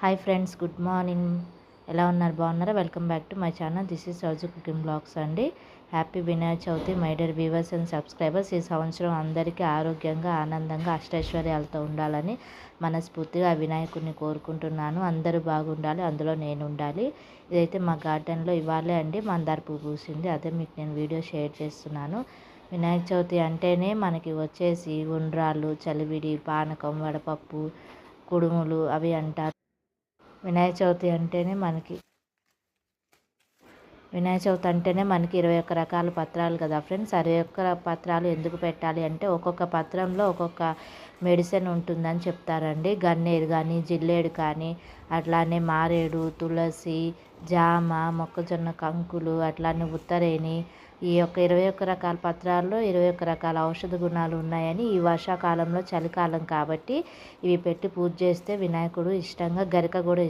Hi friends, good morning. ఎలా ఉన్నారు? బాగున్నారా? Welcome back to my channel. This is Raju cooking blogs అండి. Happy Vinayaka Chavithi my dear viewers and subscribers. ఈ సంవత్సరం అందరికీ ఆరోగ్యంగా, ఆనందంగా, అష్టైశ్వర్యాలతో ఉండాలని మనస్ఫూర్తిగా వినాయకుడిని కోరుకుంటున్నాను. అందరూ బాగుండాలి, అందులో నేను ఉండాలి. ఇదైతే మా గార్డెన్లో ఇవాళే అండి మందార పువ్వు పూసింది. అదే మీకు నేను వీడియో షేర్ చేస్తున్నాను. వినాయక చవితి అంటేనే మనకి వచ్చేసి ఉండ్రాళ్ళు, చలివిడి, పానకం, వడపప్పు, కుడుములు అవి అంటారు. వినాయక చవితి అంటేనే మనకి 21 రకాల పత్రాలు కదా ఫ్రెండ్స్. 21 పత్రాలు ఎందుకు పెట్టాలి అంటే ఒక్కొక్క పత్రంలో ఒక్కొక్క మెడిసిన్ ఉంటుందని చెప్తారండి. గన్నేరు కానీ, జిల్లేడు కానీ, అట్లానే మారేడు, తులసి, జామ, మొక్కజొన్న కంకులు, అట్లానే ఉత్తరేణి, ఈ యొక్క 21 రకాల పత్రాల్లో 21 రకాల ఔషధ గుణాలు ఉన్నాయని, ఈ వర్షాకాలంలో చలికాలం కాబట్టి ఇవి పెట్టి పూజ చేస్తే వినాయకుడు ఇష్టంగా, గరిక కూడా